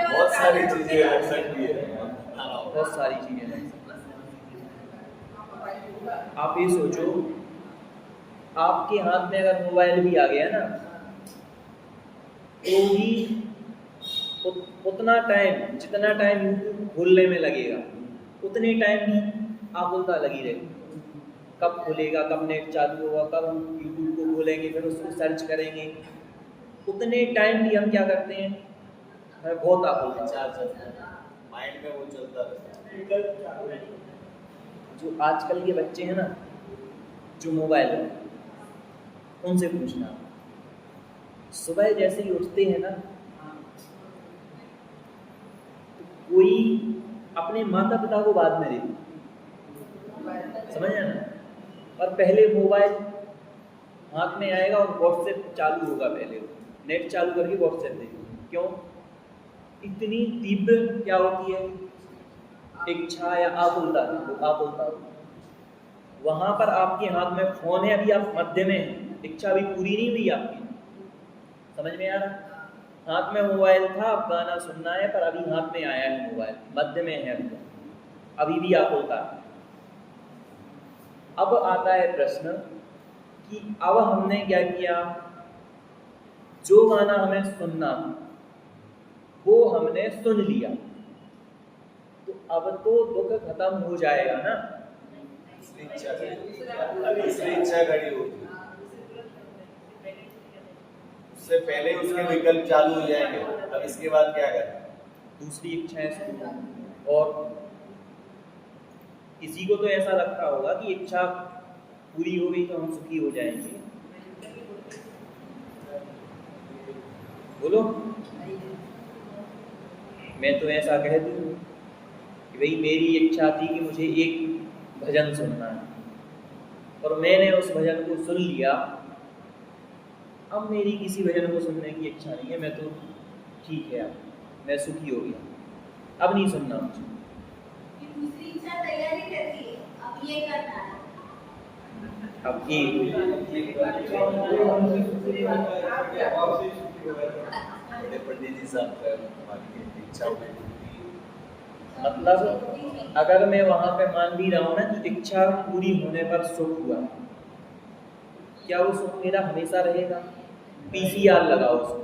बहुत सारी चीजें हो सकती है, बहुत सारी चीजें हैं। आप ये सोचो, आपके हाथ में अगर मोबाइल भी आ गया ना तो भी उतना टाइम, जितना टाइम यूट्यूब खोलने में लगेगा उतने टाइम भी आकुलता लगी रहेगी। कब खुलेगा, कब नेट चालू होगा, कब हम यूट्यूब को खोलेंगे, फिर उसको सर्च करेंगे, उतने टाइम भी हम क्या करते हैं, हमें बहुत आकुलता है, माइंड में वो चलता रहता है। जो आजकल के बच्चे हैं ना, जो मोबाइल है, उनसे पूछना, सुबह जैसे ही उठते हैं ना तो कोई अपने माता पिता को बाद में देते, समझ ना, और पहले मोबाइल हाथ में आएगा और व्हाट्सएप चालू होगा, पहले नेट चालू करके व्हाट्सएप देखेंगे। क्यों? इतनी तीव्र क्या होती है इच्छा या आकुलता, वहां पर आपके हाथ में फोन है, अभी आप मध्य में हैं, इच्छा अभी पूरी नहीं हुई आपकी, समझ में आ रहा? हाथ में मोबाइल था, अब गाना सुनना है, पर अभी हाथ में आया है मोबाइल, मध्य में है, अभी भी आकुलता। अब आता है प्रश्न कि अब हमने क्या किया, जो गाना हमें सुनना वो हमने सुन लिया, तो अब तो दुख खत्म हो जाएगा ना। दूसरी इच्छा खड़ी होगी, उससे पहले उसके विकल्प चालू हो जाएंगे, अब इसके बाद क्या करें? दूसरी इच्छाएं शुरू। और किसी को तो ऐसा लगता होगा कि इच्छा पूरी हो गई तो हम सुखी हो जाएंगे, बोलो। मैं तो ऐसा कह दूं कि भाई मेरी इच्छा थी कि मुझे एक भजन सुनना है, और मैंने उस भजन को सुन लिया, अब मेरी किसी भजन को सुनने की इच्छा नहीं है, मैं तो ठीक है, अब मैं सुखी हो गया, अब नहीं सुनना मुझे। दूसरी इच्छा तैयारी करती है, अब ये करना है, अब एक पंडित जी साहब इच्छा मतलब अगर मैं वहां पे मान भी रहा हूँ ना कि इच्छा पूरी होने पर सुख हुआ, क्या वो सुख मेरा हमेशा रहेगा? पीसीआर लगाओ उसको,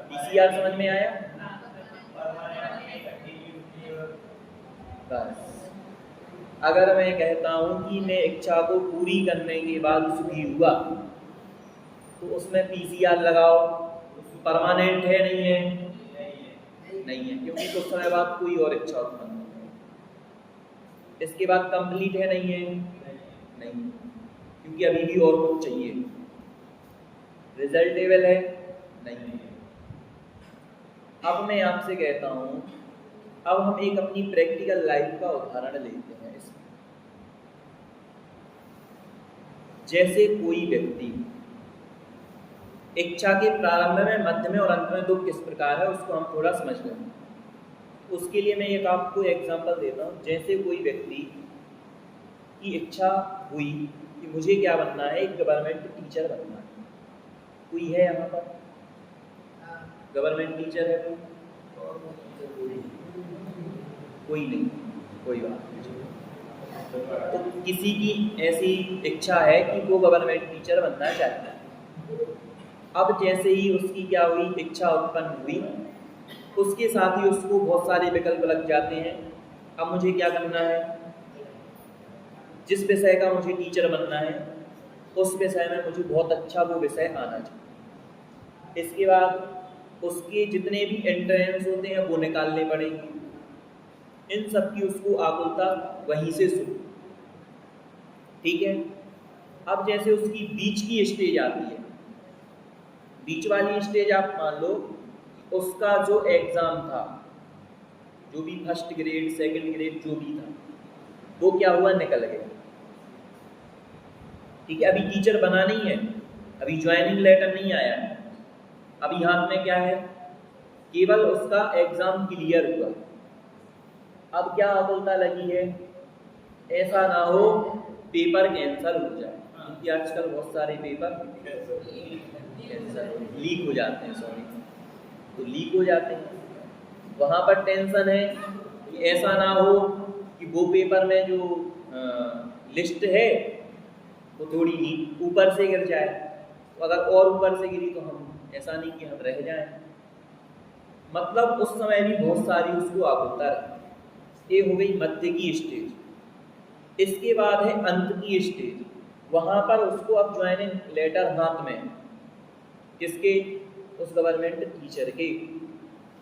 पीसीआर समझ में आया? बस अगर मैं कहता हूं कि मैं इच्छा को पूरी करने के बाद सुखी हुआ, तो उसमें पीसीआर लगाओ, परमानेंट है नहीं है? नहीं है, क्योंकि कुछ समय बाद कोई और इच्छा उत्पन्न हो, इसके बाद कंप्लीट है नहीं है? नहीं, क्योंकि अभी भी और कुछ चाहिए। रिजल्टेबल है? नहीं है। अब मैं आपसे कहता हूं अब हम एक अपनी प्रैक्टिकल लाइफ का उदाहरण लेते हैं इसमें। जैसे कोई व्यक्ति इच्छा के प्रारंभ में, मध्य में और अंत में दुख किस प्रकार है उसको हम थोड़ा समझ लें। उसके लिए मैं एक आपको एग्जांपल देता हूँ। जैसे कोई व्यक्ति की इच्छा हुई कि मुझे क्या बनना है, एक गवर्नमेंट टीचर बनना है। कोई है यहाँ पर गवर्नमेंट टीचर है? कोई नहीं, कोई बात नहीं। तो किसी की ऐसी इच्छा है कि वो गवर्नमेंट टीचर बनना चाहता है। अब जैसे ही उसकी क्या हुई, इच्छा उत्पन्न हुई, उसके साथ ही उसको बहुत सारे विकल्प लग जाते हैं। अब मुझे क्या करना है, जिस विषय का मुझे टीचर बनना है उस विषय में मुझे बहुत अच्छा वो विषय आना चाहिए। इसके बाद उसके जितने भी एंट्रेंस होते हैं वो निकालने पड़ेंगे। इन सब की उसको आकुलता वहीं से शुरू, ठीक है। अब जैसे उसकी बीच की स्टेज आती है, बीच वाली स्टेज आप मान लो उसका जो एग्ज़ाम था, जो भी फर्स्ट ग्रेड सेकंड ग्रेड जो भी था, वो क्या हुआ, निकल गया, ठीक है। अभी टीचर बना नहीं है, अभी ज्वाइनिंग लेटर नहीं आया है, अभी हाथ में क्या है, केवल उसका एग्ज़ाम क्लियर हुआ। अब क्या आकुलता लगी है, ऐसा ना हो पेपर कैंसिल हो जाए, क्योंकि आजकल बहुत सारे पेपर लीक हो जाते हैं, तो लीक हो जाते हैं। वहाँ पर टेंशन है कि ऐसा ना हो कि वो पेपर में जो लिस्ट है वो थोड़ी ऊपर से गिर जाए, तो अगर और ऊपर से गिरी तो हम ऐसा नहीं कि हम रह जाएं। मतलब उस समय भी बहुत सारी उसको आकुलता रही। ये हो गई मध्य की स्टेज। इसके बाद है अंत की स्टेज। वहाँ पर उसको अब ज्वाइनिंग लेटर हाथ में, किसके, उस गवर्नमेंट टीचर के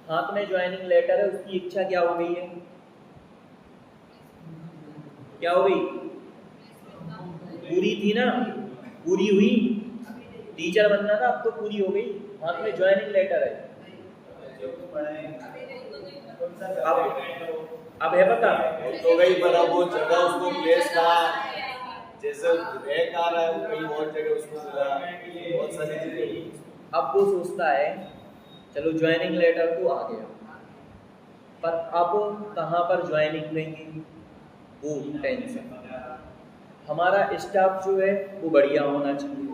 हाथ में ज्वाइनिंग लेटर है। उसकी इच्छा क्या हो गई है, क्या हो गई, पूरी थी ना, पूरी हुई, टीचर बनना था, अब तो पूरी हो गई, हाथ में ज्वाइनिंग लेटर है। अब है पता तो गई, पर अब वो जगह उसको प्लेस था, जैसे रैंक आ रहा है वो कहीं और जगह उसको मिला, बहुत सारी चीजें। अब वो सोचता है चलो ज्वाइनिंग लेटर तो आ गया, पर अब कहाँ पर ज्वाइनिंग देंगे, वो टेंशन। हमारा स्टाफ जो है वो बढ़िया होना चाहिए,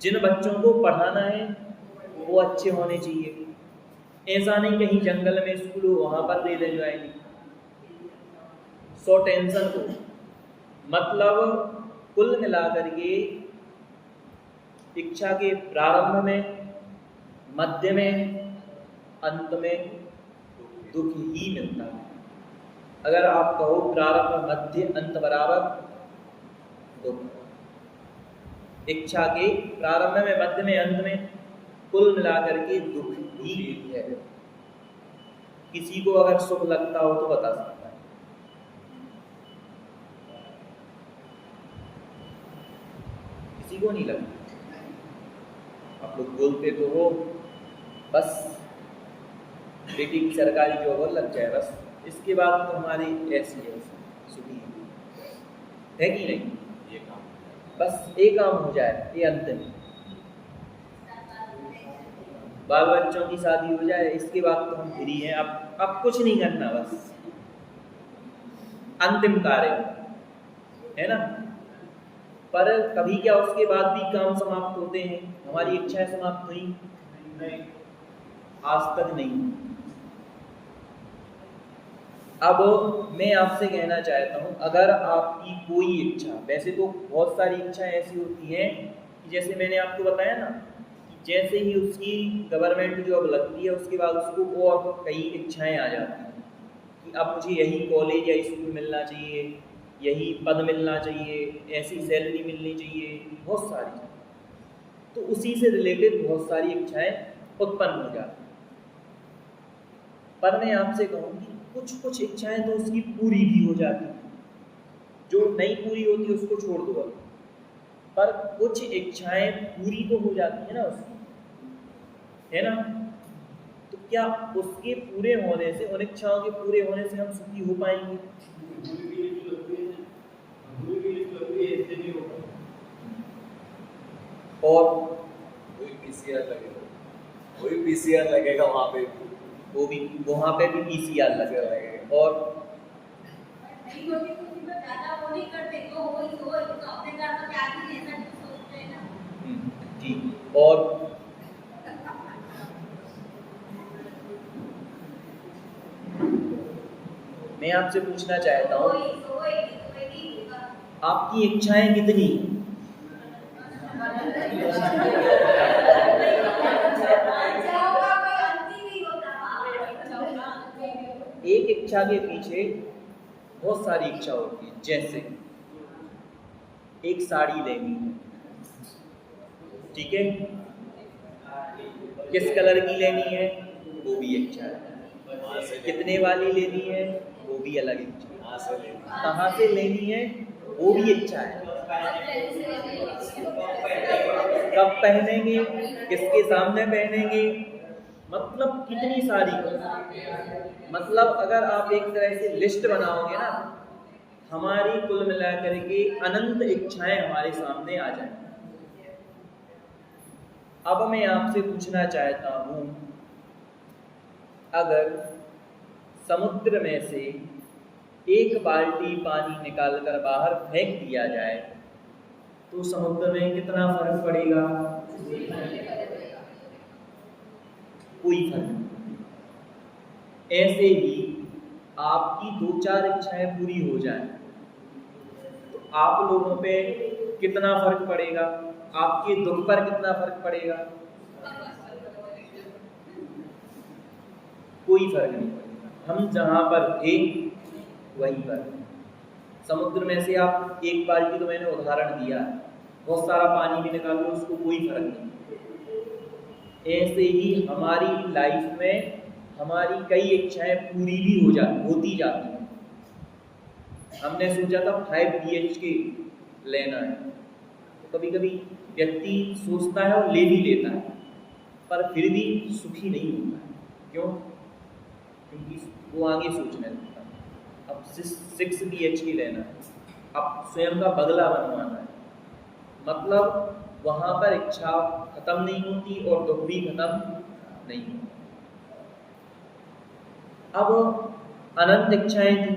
जिन बच्चों को पढ़ाना है वो अच्छे होने चाहिए। ऐसा नहीं कहीं जंगल में स्कूल हो वहाँ पर दे दे ज्वाइनिंग। सो टेंशन को, मतलब कुल मिलाकर के इच्छा के प्रारंभ में, मध्य में, अंत में दुख ही मिलता है। अगर आप कहो प्रारंभ मध्य अंत बराबर दुख, इच्छा के प्रारंभ में, मध्य में, अंत में कुल मिलाकर के दुख ही है। किसी को अगर सुख लगता हो तो बता सकता है, किसी को नहीं लगता। आप लोग बोलते तो हो बस बेटी की सरकारी जॉब और लग जाए बस, इसके बाद तो हमारी ऐसी सुखी है कि नहीं, ये काम बस एक काम हो जाए, ये अंत में बाल बच्चों की शादी हो जाए, इसके बाद तो हम फ्री हैं। अब कुछ नहीं करना, बस अंतिम कार्य है ना। पर कभी क्या उसके बाद भी काम समाप्त होते हैं, हमारी इच्छाएं समाप्त हुई नहीं, आज तक नहीं। अब मैं आपसे कहना चाहता हूं, अगर आपकी कोई इच्छा, वैसे तो बहुत सारी इच्छाएं ऐसी होती हैं कि जैसे मैंने आपको बताया ना, जैसे ही उसकी गवर्नमेंट जॉब लगती है उसके बाद उसको और कई इच्छाएं आ जाती हैं कि अब मुझे यही कॉलेज या स्कूल मिलना चाहिए, यही पद मिलना चाहिए, ऐसी सैलरी मिलनी चाहिए, बहुत सारी। तो उसी से रिलेटेड बहुत सारी इच्छाएं उत्पन्न हो जाती हैं। पर मैं आपसे कहूँगी कुछ कुछ इच्छाएं तो उसकी पूरी भी हो जाती हैं, जो नहीं पूरी होती उसको छोड़ दो, पर कुछ इच्छाएं पूरी तो हो जाती है ना उसकी, है ना। तो क्या उसके पूरे होने से, उन इच्छाओं के पूरे होने से हम सुखी हो पाएंगे? और वही पीसीआर लगेगा वहाँ पे, वो भी वहाँ पे भी पीसीआर लगेगा। और नहीं होती तो फिर ज्यादा वो नहीं करते, जो हो तो अपने घर में क्या ही ऐसा नहीं सोचते हैं ना। ठीक। और मैं आपसे पूछना चाहता हूँ, आपकी इच्छाएं कितनी? एक इच्छा के पीछे बहुत सारी इच्छा होती है। जैसे एक साड़ी लेनी है, ठीक है, किस कलर की लेनी है वो भी इच्छा है, कितने वाली लेनी है वो भी अलग इच्छा है, कहाँ से लेनी है वो भी इच्छा है, कब पहनेंगे, किसके सामने पहनेंगे, मतलब कितनी सारी। मतलब अगर आप एक तरह से लिस्ट बनाओगे ना, हमारी कुल मिलाकर के अनंत इच्छाएं हमारे सामने आ जाएंगी। अब मैं आपसे पूछना चाहता हूं, अगर समुद्र में से एक बाल्टी पानी निकालकर बाहर फेंक दिया जाए तो समुद्र में कितना फर्क पड़ेगा? कोई फर्क नहीं। ऐसे ही आपकी 2-4 इच्छाएं पूरी हो जाएं तो आप लोगों पे कितना फर्क पड़ेगा? आपके दुख पर कितना फर्क पड़ेगा? कोई फर्क नहीं पड़ेगा। हम जहां पर थे वहीं पर। समुद्र में से आप एक बाल्टी, तो मैंने उदाहरण दिया, बहुत सारा पानी भी निकाल लो, उसको कोई फर्क नहीं। ऐसे ही हमारी लाइफ में हमारी कई इच्छाएं पूरी भी होती जाती हैं। हमने सोचा था 5 BHK लेना है, तो कभी कभी व्यक्ति सोचता है और ले भी लेता है, पर फिर भी सुखी नहीं होता है। क्यों? क्योंकि वो आगे सोचने लगता है। अब 6 BHK लेना है, अब स्वयं का बंगला बनवाना है, मतलब वहाँ पर इच्छा खत्म नहीं होती और दुख भी खत्म नहीं होता। अब अनंत इच्छाएं थी,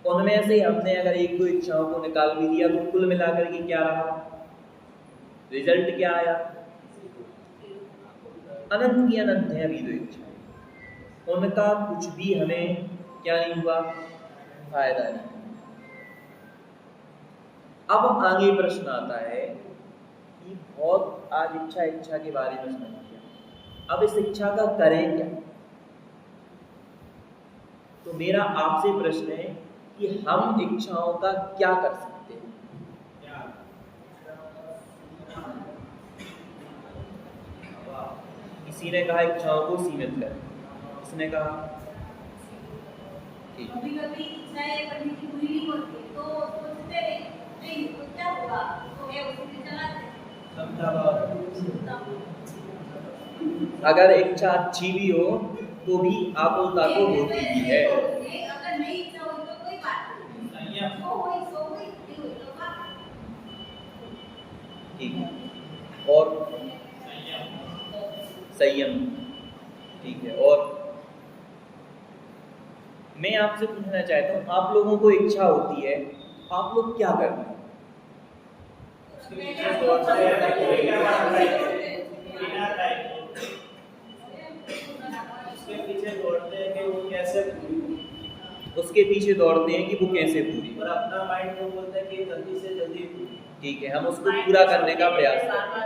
उनमें से हमने अगर 1-2 इच्छाओं को निकाल भी दिया तो कुल मिलाकर के क्या रहा? रिजल्ट क्या आया? अनंत की अनंत है अभी 2 इच्छाएं, उनका कुछ भी हमें क्या नहीं हुआ? फायदा नहीं। अब आगे प्रश्न आता है कि बहुत आज इच्छा के बारे में समझ लिया, अब इस इच्छा का करें क्या? तो मेरा आपसे प्रश्न है कि हम इच्छाओं का क्या कर सकते हैं? किसी ने कहा इच्छाओं को सीमित करें, किसने कहा? कभी कभी इच्छाएं करने की पूरी नहीं होती तो सोचते नहीं तो क्या होगा, तो ये उसी चलाते। अगर इच्छा अच्छी भी हो तो भी आकुलता को होती ही है। अगर नहीं इच्छा हो तो कोई बात नहीं, सो हुई तो बात ठीक है। और संयम, ठीक है। और मैं आपसे पूछना चाहता हूँ, आप लोगों को इच्छा होती है, आप लोग क्या करते हैं? उसके पीछे दौड़ते हैं कि वो कैसे पूरी, और अपना माइंड वो बोलता है कि जल्दी से जल्दी पूरी। ठीक है, हम उसको पूरा करने का प्रयास करते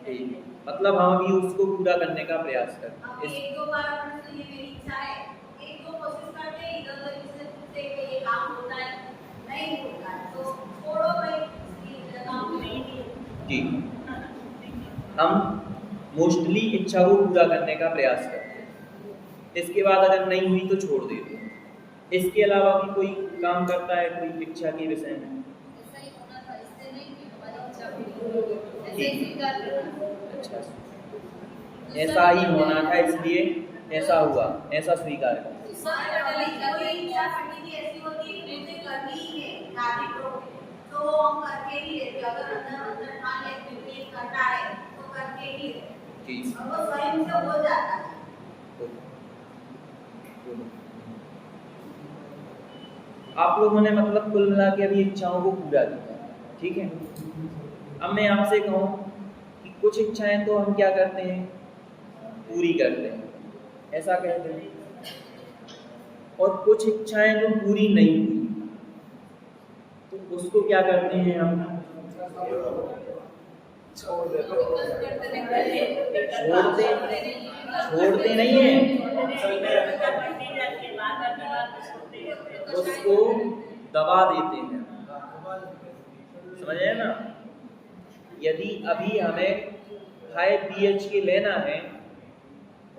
हैं। मतलब हम भी उसको पूरा करने का प्रयास करते हैं। एक दो बार अपने से ये मेरी इच्छा है, एक दो कोशिश करते हैं, इधर उधर इससे पूछते हैं कि ये काम होता है, नहीं होता है तो छोड़ो भाई, ये काम नहीं है। जी, हम मोस्टली इच्छा को पूरा करने का प्रयास करते हैं। इसके बाद अगर नहीं हुई तो छोड़ देते हैं। इसके अलावा भी कोई काम करता है कोई इच्छा के विषय में? ऐसा ही होना था, इससे नहीं कि हमारी इच्छा पूरी हो, ऐसे ही स्वीकार करना। अच्छा, ऐसा ही होना था इसलिए ऐसा हुआ, ऐसा स्वीकार करो। कोई इच्छा पड़ती थी ऐसी होती है कि मुझे करनी ही है शादी तो हम करके ही लेते, अगर अंदर अंदर ठान लेते हैं कि करना है तो करके ही लेते, जी और वो स्वयं से हो जाता है। आप लोगों ने मतलब कुल मिला के अभी इच्छाओं को पूरा किया, ठीक है। अब मैं आपसे कहूँ कि कुछ इच्छाएं तो हम क्या करते हैं, पूरी करते हैं, ऐसा कहते हैं, और कुछ इच्छाएं जो पूरी नहीं हुई तो उसको क्या करते हैं हम, छोड़ते नहीं है, उसको दबा देते हैं, समझे ना। यदि अभी हमें 5 BHK लेना है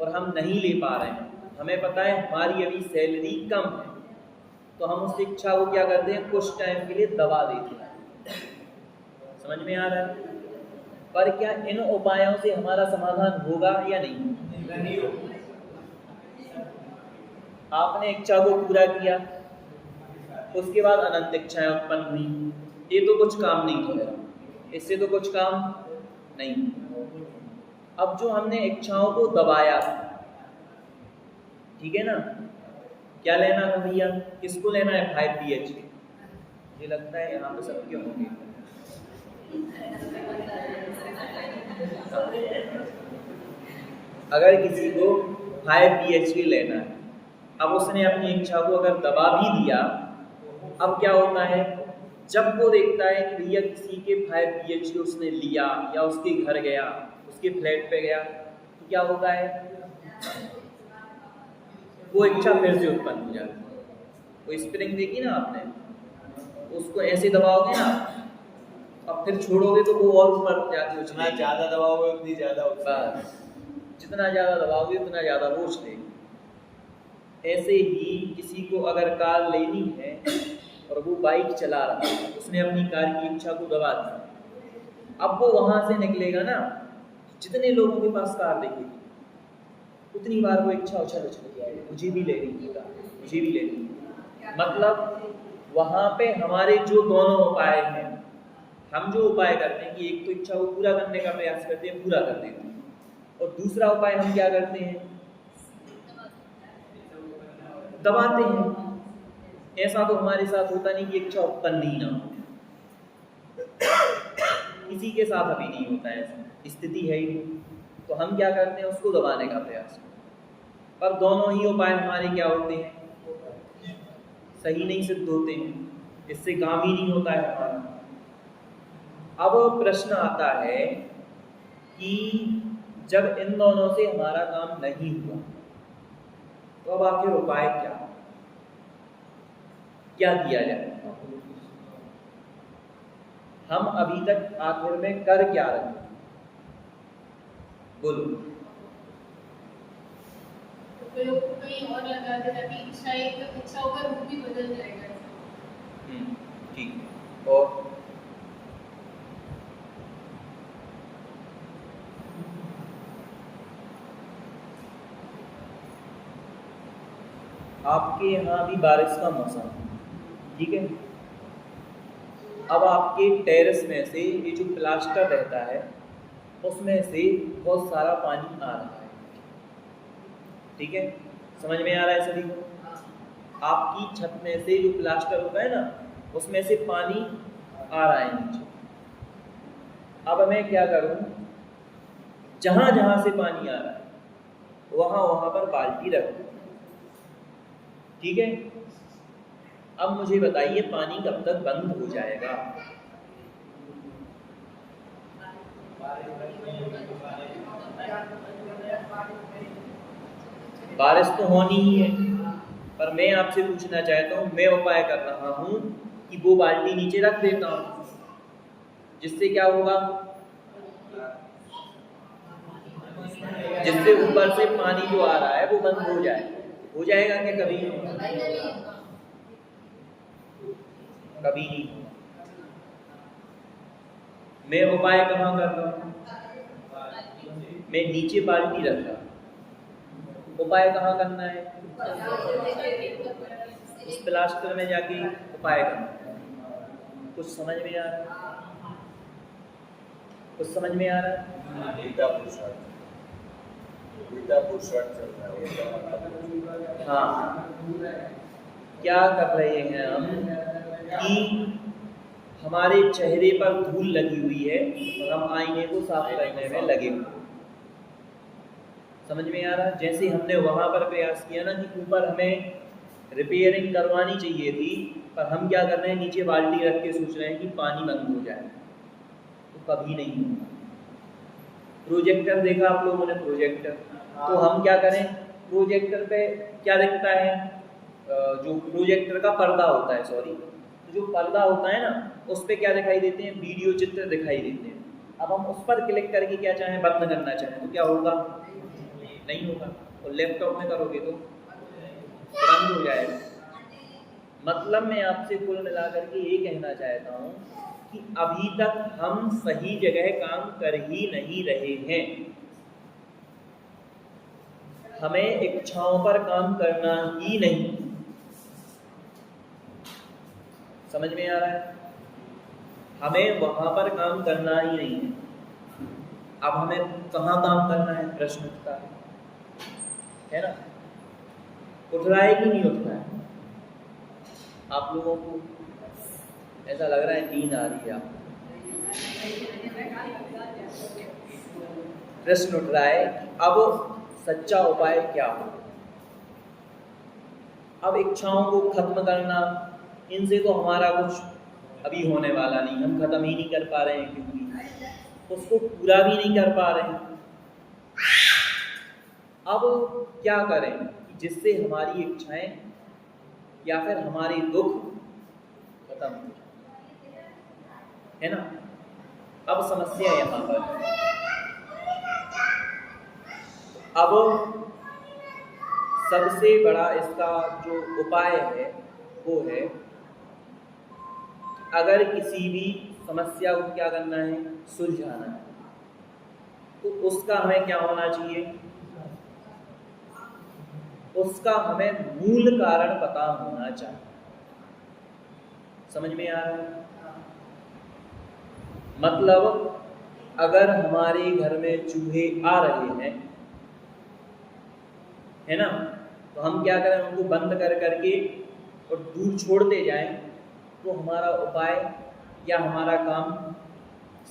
और हम नहीं ले पा रहे हैं, हमें पता है हमारी अभी सैलरी कम है, तो हम उस इच्छा को क्या करते हैं, कुछ टाइम के लिए दबा देते हैं। समझ में आ रहा है? पर क्या इन उपायों से हमारा समाधान होगा या नहीं? आपने इच्छा को पूरा किया, उसके बाद अनंत इच्छाएं उत्पन्न हुई, ये तो कुछ काम नहीं किया, इससे तो कुछ काम नहीं। अब जो हमने इच्छाओं को दबाया, ठीक है ना, क्या लेना था भैया, किसको लेना है, 5 BHK। मुझे लगता है यहाँ पे सबके होंगे। अगर किसी को 5 BHK लेना है, अब उसने अपनी इच्छा को अगर दबा भी दिया, अब क्या होता है, जब वो देखता है कि भैया किसी के 5 BHK उसने लिया या उसके घर गया, उसके फ्लैट पे गया, तो क्या होता है, वो इच्छा फिर से उत्पन्न हो जाती है। वो स्प्रिंग देखी ना आपने, उसको ऐसे दबाओगे ना, अब फिर छोड़ोगे तो वो और ऊपर जाती है। जितना ज़्यादा दबाओगे उतनी ज़्यादा बस, जितना ज़्यादा दबाओगे उतना ज़्यादा वो उछलेगी। ऐसे ही किसी को अगर कार लेनी है और वो बाइक चला रहा है, उसने अपनी कार की इच्छा को दबा दिया, अब वो वहां से निकलेगा ना, जितने लोगों के पास कार देखेगी उतनी बार वो इच्छा उछल जाएगी, मुझे भी लेनी है, मुझे भी लेनी है। मतलब वहां पे हमारे जो दोनों उपाय हैं, हम जो उपाय करते हैं कि एक तो इच्छा को पूरा करने का प्रयास करते हैं, पूरा कर देते हैं, और दूसरा उपाय हम क्या करते हैं, दबाते हैं। ऐसा तो हमारे साथ होता नहीं कि इच्छा उत्पन्न ही ना हो, किसी के साथ अभी नहीं होता है, ऐसा स्थिति है ही नहीं, तो हम क्या करते हैं, उसको दबाने का प्रयास। पर दोनों ही उपाय हमारे क्या होते हैं, सही नहीं सिद्ध होते हैं, इससे काम ही नहीं होता है हमारा। अब प्रश्न आता है कि जब इन दोनों से हमारा काम नहीं हुआ, तो अब आखिर उपाय क्या किया जाए? हम अभी तक आखिर में कर क्या रहे हैं, बोलो। कहीं और लगा दे ताकि इच्छाओं का रूप भी बदल जाएगा। ठीक है। और आपके यहाँ भी बारिश का मौसम, ठीक है। अब आपके टेरेस में से ये जो प्लास्टर रहता है उसमें से बहुत सारा पानी आ रहा है, ठीक है, समझ में आ रहा है सभी को? आपकी छत में से जो प्लास्टर होता है ना, उसमें से पानी आ रहा है नीचे। अब मैं क्या करूं, जहां जहां से पानी आ रहा है वहां पर बाल्टी रख दूं, ठीक है। अब मुझे बताइए पानी कब तक बंद हो जाएगा? बारिश तो होनी ही है, पर मैं आपसे पूछना चाहता हूँ, मैं उपाय कर रहा हूँ कि वो बाल्टी नीचे रख देता हूँ, जिससे क्या होगा, जिससे ऊपर से पानी जो आ रहा है वो बंद हो जाए। हो जाएगा क्या कभी? कभी नहीं। मैं उपाय कहाँ कर रहा हूँ? मैं नीचे बाल्टी रख रहा, उपाय कहाँ करना है? उस प्लास्टर में जाके उपाय करना है। कुछ समझ में आ रहा है? कुछ समझ में आ रहा है? उल्टा पुरुषार्थ चल रहा है। हाँ, क्या कर रहे हैं हम कि हमारे चेहरे पर धूल लगी हुई है और हम आईने को साफ करने में लगे हुए। समझ में आ रहा है? जैसे हमने वहां पर प्रयास किया ना कि ऊपर हमें रिपेयरिंग करवानी चाहिए थी, पर हम क्या कर रहे हैं, नीचे बाल्टी रख के सोच रहे हैं कि पानी बंद हो जाए, तो कभी नहीं होगा। प्रोजेक्टर देखा आप लोगों ने? प्रोजेक्टर, तो हम क्या करें, प्रोजेक्टर पे क्या दिखता है, जो प्रोजेक्टर का पर्दा होता है, सॉरी, जो पर्दा होता है ना, उस पे क्या दिखाई देते हैं, वीडियो चित्र दिखाई देते हैं। अब हम उस पर क्लिक करके क्या चाहें, बंद करना चाहें, तो क्या होगा? नहीं होगा। और लैपटॉप में करोगे तो बंद हो जाएगा। मतलब मैं आपसे कुल मिलाकर के ये कहना चाहता हूँ कि अभी तक हम सही जगह काम कर ही नहीं रहे हैं। हमें इच्छाओं पर काम करना ही नहीं। समझ में आ रहा है? हमें वहां पर काम करना ही नहीं है। अब हमें कहाँ काम करना है, प्रश्न उठता है ना? उठ रहा है कि नहीं उठ रहा है? आप लोगों को ऐसा लग रहा है नींद आ रही है आपको? प्रश्न उठ रहा है कि अब सच्चा उपाय क्या हो? अब इच्छाओं को खत्म करना, इनसे तो हमारा कुछ अभी होने वाला नहीं, हम खत्म ही नहीं कर पा रहे हैं, क्योंकि उसको पूरा भी नहीं कर पा रहे हैं। अब क्या करें जिससे हमारी इच्छाएं या फिर हमारे दुख खत्म हो जाए, है ना? अब समस्या यहाँ पर, अब सबसे बड़ा इसका जो उपाय है वो है, अगर किसी भी समस्या को क्या करना है, सुलझाना है, तो उसका हमें क्या होना चाहिए, उसका हमें मूल कारण पता होना चाहिए। समझ में आ रहा है? मतलब अगर हमारे घर में चूहे आ रहे हैं, है ना, तो हम क्या करें, उनको बंद कर करके और दूर छोड़ते जाएं, तो हमारा उपाय या हमारा काम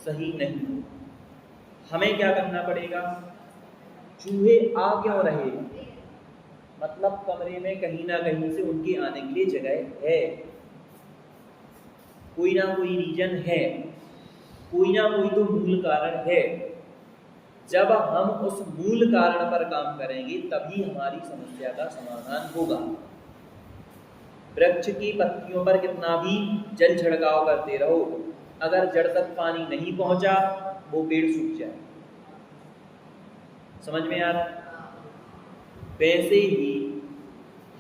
सही नहीं हो। हमें क्या करना पड़ेगा, चूहे आ क्यों रहे, मतलब कमरे में कहीं ना कहीं से उनके आने के लिए जगह है, कोई ना कोई रीजन है, कोई ना कोई तो मूल कारण है। जब हम उस मूल कारण पर काम करेंगे तभी हमारी समस्या का समाधान होगा। वृक्ष की पत्तियों पर कितना भी जल छिड़काव करते रहो, अगर जड़ तक पानी नहीं पहुंचा वो पेड़ सूख जाए। समझ में आ रहा? वैसे ही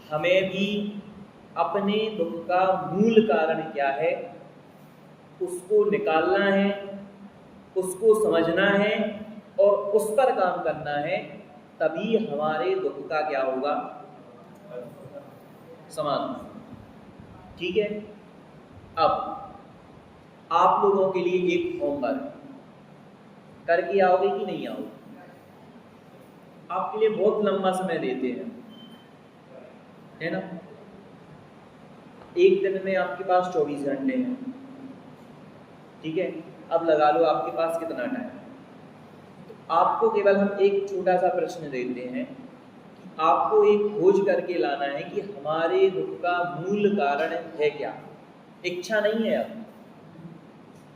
हमें भी अपने दुख का मूल कारण क्या है उसको निकालना है, उसको समझना है और उस पर काम करना है, तभी हमारे दुख का क्या होगा, समाधान। ठीक है? अब आप लोगों के लिए एक होमवर्क करके आओगे कि नहीं आओगे? आपके लिए बहुत लंबा समय देते हैं, है ना? एक दिन में आपके पास 24 घंटे हैं, ठीक है? अब लगा लो आपके पास कितना टाइम। तो आपको केवल हम एक छोटा सा प्रश्न देते हैं कि आपको एक खोज करके लाना है कि हमारे दुख का मूल कारण है क्या। इच्छा नहीं है। अब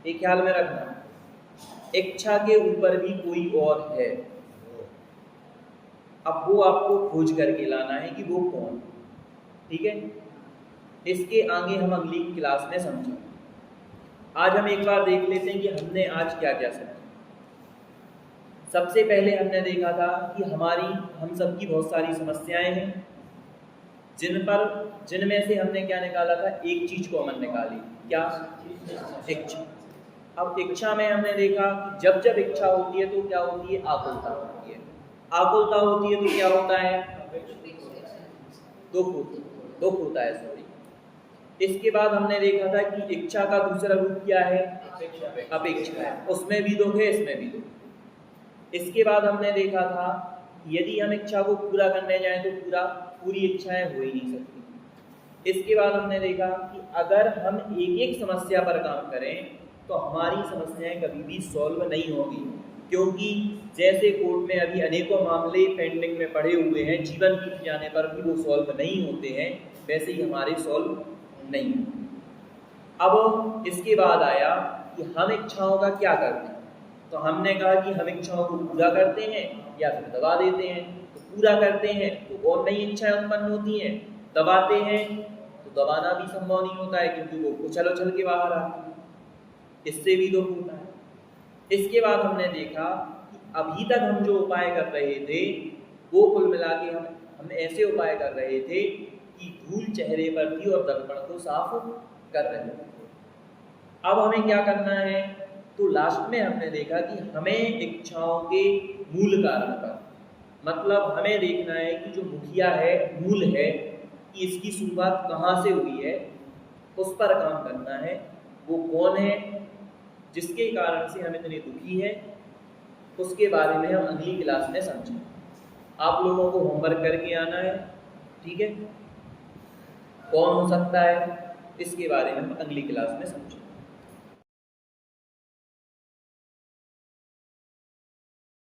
एक ख्याल में रखना, इच्छा के ऊपर भी कोई और है। अब वो आपको खोज करके लाना है कि वो कौन, ठीक है? इसके आगे हम अगली क्लास में समझेंगे। आज हम एक बार देख लेते हैं कि हमने आज क्या क्या समझा। सबसे पहले हमने देखा था कि हम सबकी बहुत सारी समस्याएं हैं, जिनमें से हमने क्या निकाला था, एक चीज कॉमन निकाली, क्या? इच्छा। अब इच्छा में हमने देखा कि जब जब इच्छा होती है तो क्या होती है, आकुलता होती है। आकुलता होती है तो क्या होता है? दुख होता है, सॉरी। इसके बाद हमने देखा था कि इच्छा का दूसरा रूप क्या है? अपेक्षा है। उसमें भी दुख है, इसमें भी दुख। इसके बाद हमने देखा था यदि हम इच्छा को पूरा करने जाएं तो पूरी इच्छाएं हो ही नहीं सकती। इसके बाद हमने देखा कि अगर हम एक एक समस्या पर काम करें तो हमारी समस्याएं कभी भी सॉल्व नहीं होगी, क्योंकि जैसे कोर्ट में अभी अनेकों मामले पेंडिंग में पड़े हुए हैं, जीवन बीत जाने पर भी वो सॉल्व नहीं होते हैं, वैसे ही हमारे सॉल्व नहीं। अब इसके बाद आया कि हम इच्छाओं का क्या करते हैं। तो हमने कहा कि हम इच्छाओं को पूरा करते हैं या फिर दबा देते हैं। तो पूरा करते हैं तो और नई इच्छाएं उत्पन्न होती हैं, दबाते हैं तो दबाना भी संभव नहीं होता है क्योंकि वो उछल के बाहर आती है, इससे भी दुख होता है। इसके बाद हमने देखा कि अभी तक हम जो उपाय कर रहे थे वो कुल मिला के हम ऐसे उपाय कर रहे थे कि धूल चेहरे पर थी और दर्पण को साफ कर रहे थे। अब हमें क्या करना है? तो लास्ट में हमने देखा कि हमें इच्छाओं के मूल कारण पर, मतलब हमें देखना है कि जो मुखिया है, मूल है, कि इसकी शुरुआत कहाँ से हुई है, उस पर काम करना है। वो कौन है जिसके कारण से हम इतने दुखी हैं, उसके बारे में हम अगली क्लास में समझें। आप लोगों को होमवर्क करके आना है, ठीक है? कौन हो सकता है इसके बारे में हम अगली क्लास में समझें।